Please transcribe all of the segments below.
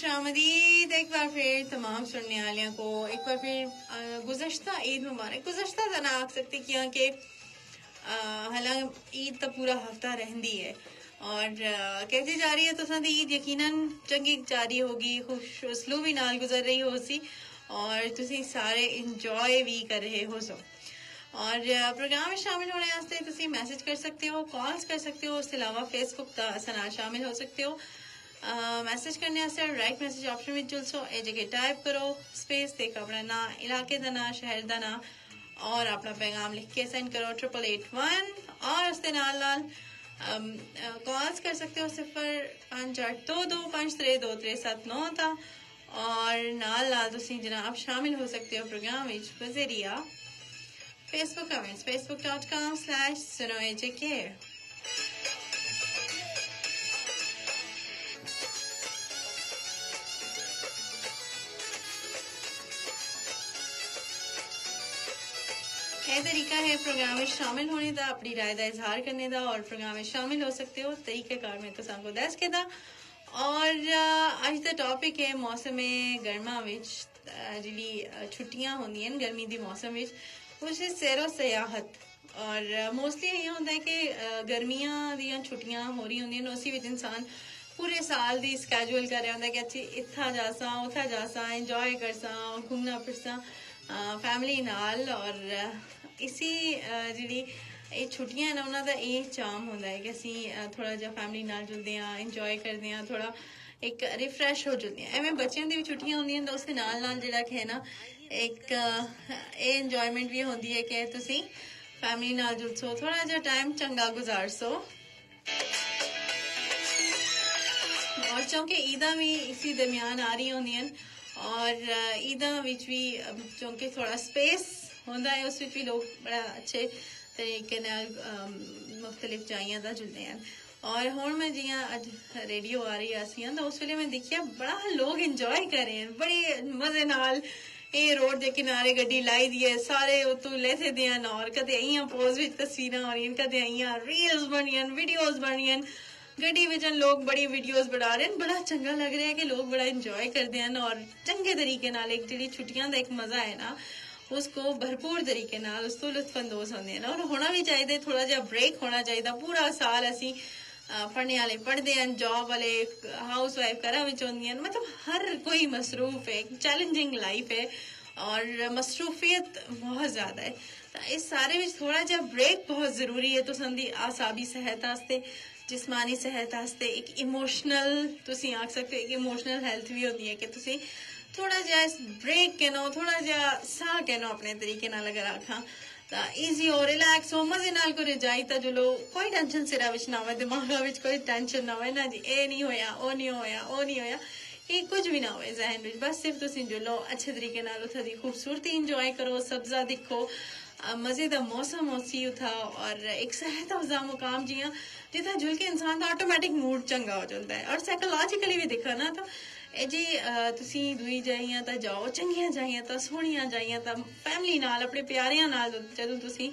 खुशामदीद एक बार फिर तमाम सुनने वालियों को एक बार फिर गुज़श्ता ईद मुबारक। गुज़श्ता तो ना आख सकते कि हालांकि ईद तो पूरा हफ्ता रहंदी है और कैसी जा रही है तो ईद यकीनन चंगी जा रही होगी, खुश उसलूबी नाल गुजर रही हो सी और तुसी सारे इंजॉय भी कर रहे हो सो। और प्रोग्राम में शामिल होने वास्ते तुसी मैसेज कर सकते हो, कॉल्स कर सकते हो, उसके अलावा फेसबुक का शामिल हो सकते हो। मैसेज करने वास्ते राइट मैसेज ऑप्शन में जुलसो ए जगह टाइप करो स्पेस ते अपना ना इलाके का ना शहर का ना और अपना पैगाम लिख के सेंड करो 8881 और उसके नाल नाल कॉल्स कर सकते हो 0582253237 था और नाल नाल तुसी जनाब शामिल हो सकते हो प्रोग्राम विच बजरिया फेसबुक कमेंट्स facebook.com/sunoejk। यह तरीका है प्रोग्राम में शामिल होने का, अपनी राय का इजहार करने का और प्रोग्राम में शामिल हो सकते हो तरीक़ेकार में तो सांको दस के दा। और आज का टॉपिक है मौसम गर्मा विच जिली छुट्टियां होंदी हैं गर्मी दी मौसम विच कुछ सैरो सयाहत और मोस्टली ये होता है कि गर्मियां दियां छुट्टियां हो रही होंदी उसी विच इंसान पूरे साल दी स्कैजुअल कर रहा होंदा कि अच्छी इत्था जासा उथा जासा इंजॉय करसा घूमना फिरसा फैमिली नाल और इसी जी छुट्टियां हैं ना उन्होंने ये चाम होता है कि असी थोड़ा जा फैमिली नाल जुलते हैं इंजॉय करते हैं थोड़ा एक रिफ्रैश हो जुलते हैं। एवं बच्चों की भी छुट्टियां होंगी तो उसके नाल नाल जिहड़ा कि है ना एक इंजॉयमेंट भी होती है कि तुसी फैमिली नाल जुलसो थोड़ा जा टाइम चंगा गुजारसो। और चूंकि ईदा भी इसी दरमियान आ रही होंगी और ईदा विच भी चूंकि थोड़ा स्पेस होंदा है उस विच भी लोग बड़ा अच्छे तरीके मुख्तलिफ जाइयां दा जुलते हैं। और हुण मैं जियां अज रेडियो आ रही आसी तो उस वेले मैं देखिया बड़ा लोग इंजॉय कर रहे हैं बड़े मजे नाल ये रोड के किनारे गड्डी लाई दी है सारे उतों लेथे दियां और कदे इयां पोज विच तस्वीरां हो रही कदे इयां रील्स बनियां वीडियोस बनियां गड्डी विच लोग बड़ी वीडियोस बना रहे हैं। बड़ा चंगा लग रहा है कि लोग बड़ा इंजॉय करते हैं और चंगे तरीके नाल एक जी छुट्टियां का एक मजा है ना उसको भरपूर तरीके नाल उस तो लुत्फअंदोज होंगे हैं और होना भी चाहिए थोड़ा जा ब्रेक होना चाहिए। पूरा साल असी पढ़ने वाले पढ़ते हैं जॉब वाले हाउस वाइफ घर में होंगे मतलब हर कोई मसरूफ है चैलेंजिंग लाइफ है और मसरूफियत बहुत ज़्यादा है तो इस सारे में थोड़ा जा ब्रेक बहुत ज़रूरी है। तो संदी आसाबी सेहत आस्ते जिस्मानी सेहत आस्ते एक इमोशनल तुसी आख सकते हो एक इमोशनल हेल्थ भी होती है कि तुसी थोड़ा जा इस ब्रेक के नो थोड़ा जा सा के नो अपने तरीके नाल अगर आखा तो ईजी हो रिलैक्स हो मजे नाल को जाई तो जुलो कोई टेंशन सिरा विच ना हो दिमागा विच कोई टेंशन ना हो ना जी ए नहीं होया ओ नहीं होया ओ नहीं होया ये कुछ भी ना हो जहन विच बस सिर्फ तुसी जुलो अच्छे तरीके नाल उथा दी खूबसूरती इंजॉय करो सब्जा दिखो मजे का मौसम होसी उथा और एक सेहत अफजा मुकाम जियां जिथा जुल के इंसान का ऑटोमैटिक मूड चंगा हो जाता है और साइकोलॉजिकली भी दिखा ना तो जी तुसी दुई जाइयां तो जाओ चंगियां जाइयां तो सोहनियां जाइयां तो फैमिली नाल अपने प्यारियां नाल जदों तुसी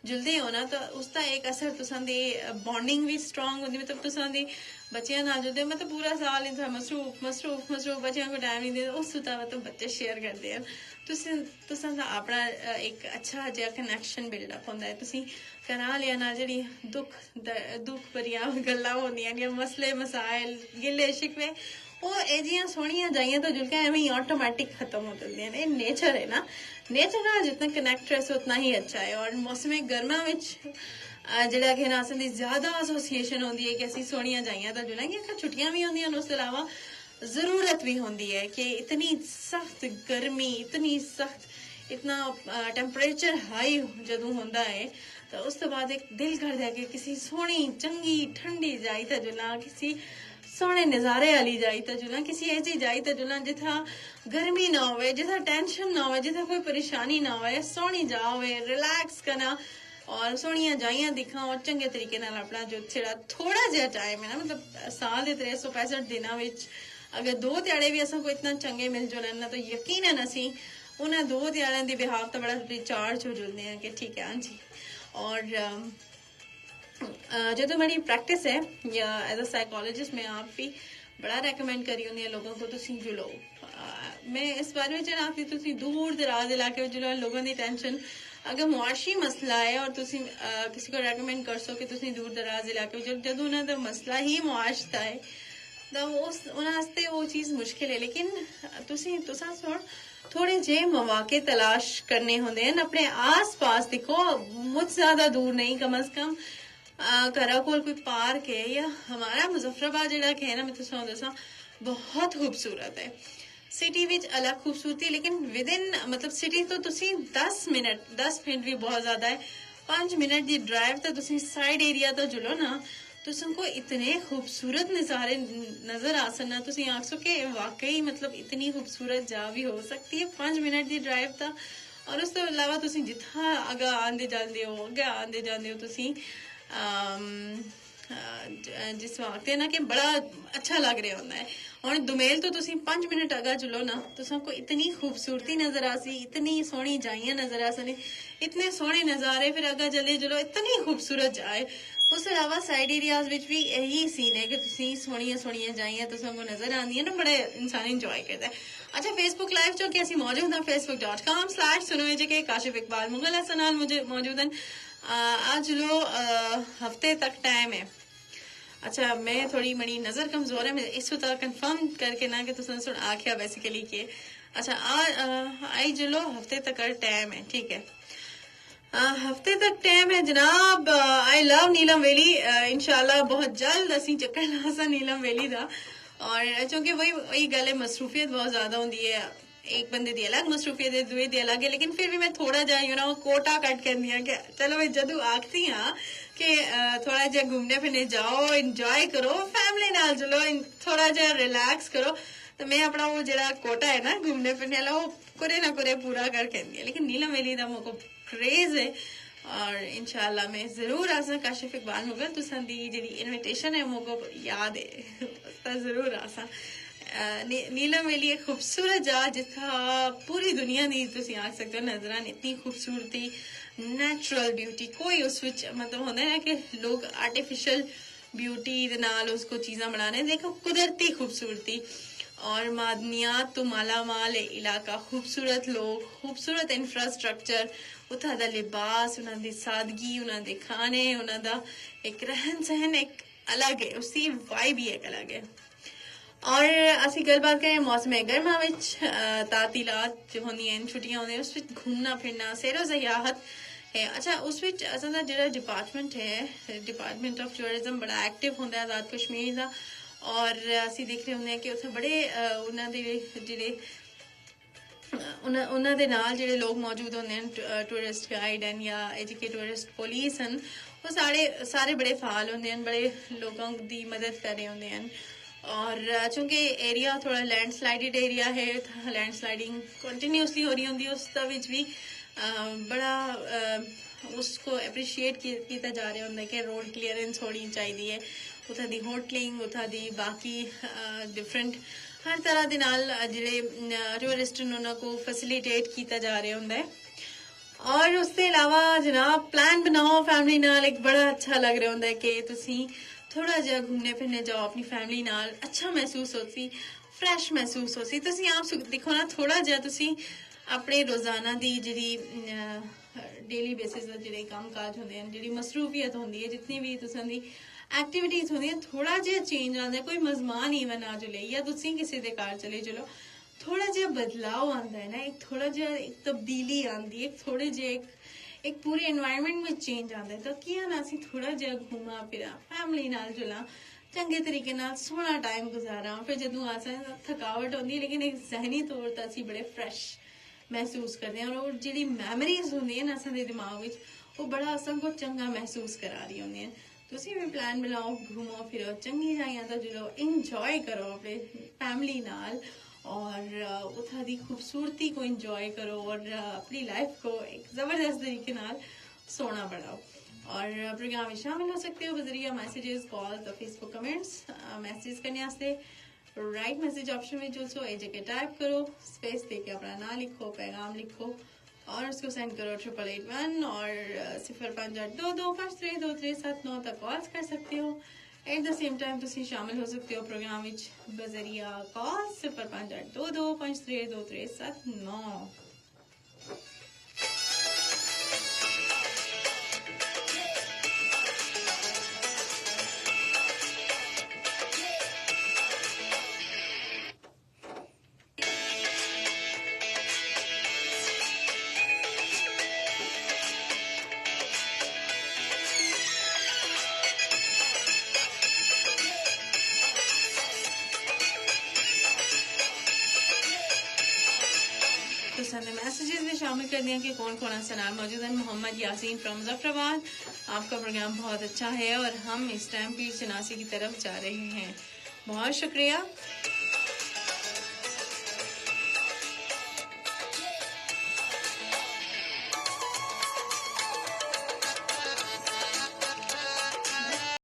जुलदे हो ना तो उसका एक असर तुसां दी बॉन्डिंग भी स्ट्रांग होंदी मतलब तुसां दी बच्चियां नाल जुलदे मतलब पूरा साल इतना मसरूफ मसरूफ मसरूफ बच्चियां को टाइम नहीं दे उस मतलब बच्चे शेयर करते हैं तुसां दा अपना एक अच्छा जिहा कनैक्शन बिल्डअप होंदा है। तुसी करा लिया ना जी दुख भरिया गल्लां होंदियां ने मसले मसाइल गिले शिकवे वो एजियां सोहनियां जाइयां तो जुलके एवं ही ऑटोमेटिक खत्म हो जाती है। नेचर है ना नेचर ना जितना कनेक्ट रहे उतना ही अच्छा है। और मौसम गर्मा विच जिहड़ा कि ना असें ज्यादा एसोसिएशन होंदी है कि असीं सोहनियां जाइयां तो जुलांगे छुट्टियां भी होंदियां उसके अलावा जरूरत भी होंदी है कि इतनी सख्त गर्मी इतनी सख्त इतना टेम्परेचर हाई जदों होंदा है तो उस तो बाद एक दिल करदा है कि किसी सोहनी चंगी ठंडी जाई तो जुला किसी सोहने नजारे वाली जाई तो जुला किसी ऐसी जाई तो जुला जिथा गर्मी ना हो जिथा टेंशन ना हो जिथा कोई परेशानी ना हो सोहनी जा हो रिलैक्स करना और सोहनिया जाइयां दिखा और चंगे तरीके नाल अपना जो छेड़ा थोड़ा जिहा टाइम है ना मतलब साल के 365 दिनों विच अगर 2 ध्याड़े भी असां को इतना चंगे मिल जुलन ना तो यकीनन असी उन्हें 2 ध्याड़े दी बिहाफ तो बड़ा रिचार्ज हो जुलते हैं कि ठीक है हाँ जी। और जो तो मेरी प्रैक्टिस है या एज अ साइकोलॉजिस्ट मैं आप भी बड़ा रेकमेंड करी होंदी है लोगों को तुसी जुलो। मैं इस बारे में चाहना कि तुसी दूर दराज इलाके में जुलो लोगों की टेंशन अगर मुआशी मसला है और तुसी किसी को रेकमेंड कर सो कि तुसी दूर दराज इलाके में जदों उन्हां दा मसला ही मुआश दा है तो उस उन्हां वो चीज मुश्किल है। लेकिन तुसी तुसा थोड़े जे मौके तलाश करने होंदे हैं अपने आस पास। देखो मुझ ज्यादा दूर नहीं, कम अज कम घरा कोल कोई पार्क है या हमारा मुजफ्फराबाद जेड़ा है ना मैं तुसां दसा बहुत खूबसूरत है। सिटी विच अलग खूबसूरती लेकिन विद इन मतलब सिटी तो तुसी 10 मिनट भी बहुत ज्यादा है। 5 मिनट की ड्राइव तो तुसी साइड एरिया तो जुलो ना तुमको इतने खूबसूरत नजारे नजर आ सकना तुसी आखसो कि वाकई मतलब इतनी खूबसूरत जा भी हो सकती है 5 मिनट की ड्राइव था। और उस तो अलावा तुसी जिथा अगा आंदे जांदे हो तुसी जिस वक्त है ना कि बड़ा अच्छा लग रहा होता है। और दुमेल तो तुसी 5 मिनट अगा चलो ना तो सबको इतनी खूबसूरती नजर आ सी, इतनी सोहनी जाइयां नजर आ सी, इतने सोहने नजारे, फिर अगा चले चलो इतनी खूबसूरत जाए। उस अलावा साइड एरियाज विच भी यही सीन है कि तुसी सोहनियां जाइयां तो सबको नजर आंदियां ना, बड़े इंसान इंजॉय करता है। अच्छा फेसबुक लाइव जो कि असि मौजूद हैं facebook.com/सुनो काशिफ इकबाल मुगल हसन नाल मुझे मौजूद हैं। आज लो हफ्ते तक टाइम है। अच्छा मैं थोड़ी मड़ी नजर कमजोर है, मैं इस वक्त कंफर्म करके ना कि तुमने सुन आख्या बेसिकली कि अच्छा आई चलो हफ्ते तक टाइम है, ठीक है। हफ्ते तक टाइम है जनाब। I love Neelam valley. इंशाल्लाह बहुत जल्द असी चक्कर लासा नीलम वैली दा। और क्योंकि वही गल है मसरूफियत बहुत ज्यादा होती है, एक बंदे दी अलग मसरूफियत है, दूए दी अलग है। लेकिन फिर भी मैं थोड़ा जा कोटा कट करनी है कि चलो मैं जदू आखती हाँ कि थोड़ा जा घूमने फिरने जाओ, इंजॉय करो, फैमिली नाल चलो, थोड़ा जा रिलैक्स करो, तो मैं अपना वो जरा कोटा है ना घूमने फिरने वाला वो कुरे ना कुरे पूरा करके आंदी है। लेकिन नीलम वैली दा मुझको क्रेज है और इंशाल्लाह मैं जरूर आसा काशिफ इकबाल मुगल तुसां दी जेडी इनविटेशन है मुझको याद है जरूर आसा। नीलम वैली एक खूबसूरत जा जिथा पूरी दुनिया दी तुसी आख सकते हो नजरान, इतनी खूबसूरती, नेचुरल ब्यूटी, कोई उस विच मतलब होंदा है कि लोग आर्टिफिशियल ब्यूटी दे नाल उसको चीज़ां बनाने, देखो कुदरती खूबसूरती और मादनियात तो माला माल है इलाका, खूबसूरत लोग, खूबसूरत इंफ्रास्ट्रक्चर, उथा दा लिबास, उन्हां दी सादगी, उन्हां दे खाने, उन्हां दा एक रहन सहन एक अलग है, उसकी वाइब ही एक अलग है। और असि गलबात करें मौसम गर्मा विच तातीलात जो होंदियां छुट्टियां होंदियां उस विच घूमना फिरना सैरो सयाहत है। अच्छा उस विच असां दा जेड़ा डिपार्टमेंट है, डिपार्टमेंट ऑफ टूरिज्म बड़ा एक्टिव होंदा है आजाद कश्मीर दा। और असी देख रहे होंगे कि उत्थे बड़े उन्हां दे जेड़े उन्हां दे नाल जेड़े लोग मौजूद होंदे हैं टूरिस्ट गाइड हैं या एजुकेट टूरिस्ट पुलिस हैं, वो सारे बड़े फाल होंदे हैं, बड़े लोगों की मदद कर रहे होंदे हैं। और चूंकि एरिया थोड़ा लैंडस्लाइडेड एरिया है, लैंडस्लाइडिंग कंटिन्यूसली हो रही होंगी, उस भी बड़ा उसको अप्रीशिएट किया जा रहा होंगे कि रोड क्लीयरेंस होनी चाहिए, उथा दी होटलिंग, उथा दी बाकी डिफरेंट हर तरह के नाल जिहड़े टूरिस्ट उन्होंने को फैसिलिटेट किया जा रहा होंगे। और उसके अलावा जनाब प्लान बनाओ फैमिली नाल, एक बड़ा अच्छा लग रहा होंगे कि तुसी थोड़ा जहा घूमने फिरने जाओ अपनी फैमिली नाल, अच्छा महसूस होती, फ्रैश महसूस होती। तुसी आप देखो ना थोड़ा जहा तुसी अपने रोजाना दी जी डेली बेसिस जो काम काज होंगे हैं, जी मसरूफियत होंगी है, जितनी भी तुसां दी एक्टिविटीज होंगी, थोड़ा जहा चेंज आता है, कोई मजमान इवन आ चले या तुसी किसी के घर चले चलो, थोड़ा जहा बदलाव आता है ना, एक थोड़ा जहा एक तब्दीली आती है, थोड़े जे एक पूरे एनवायरनमेंट में चेंज आता है। तो किया ना असी थोड़ा जहा घूमा फिरा फैमिली नाल चला, चंगे तरीके नाल सोहना टाइम गुजारा, फिर जदों आसा थकावट होंदी है लेकिन एक जहनी तौर पर असी बड़े फ्रैश महसूस करते हैं। और जी मैमरीज होंगी ना असां दे दिमाग में वो बड़ा असन को चंगा महसूस करा रही होंगी। तुसी भी प्लान बनाओ, घूमो फिरो, चंगी जाइयां तो चलो इंजॉय करो अपने फैमिली नाल और उथा दी खूबसूरती को इंजॉय करो और अपनी लाइफ को एक जबरदस्त तरीके नाल सोना बढ़ाओ। और प्रोग्राम में शामिल हो सकते हो बजरिया मैसेजेस, कॉल्स और फेसबुक कमेंट्स। मैसेज करने वास्ते राइट मैसेज ऑप्शन में जो सो ए जगह टाइप करो, स्पेस देके अपना नाम लिखो, पैगाम लिखो और उसको सेंड करो 8881 और 0582253237 तक कॉल्स कर सकते हो। एट द सेम टाइम तुसी शामिल हो सकते हो प्रोग्राम विच बजरिया कॉल 0582253239। तो सर ने मैसेजेस में शामिल कर दिया कि कौन कौन असनार मौजूद है। मोहम्मद यासीन फ्रॉम मुजफ्फराबाद, आपका प्रोग्राम बहुत अच्छा है और हम इस टाइम पीर शनासी की तरफ जा रहे हैं। बहुत शुक्रिया।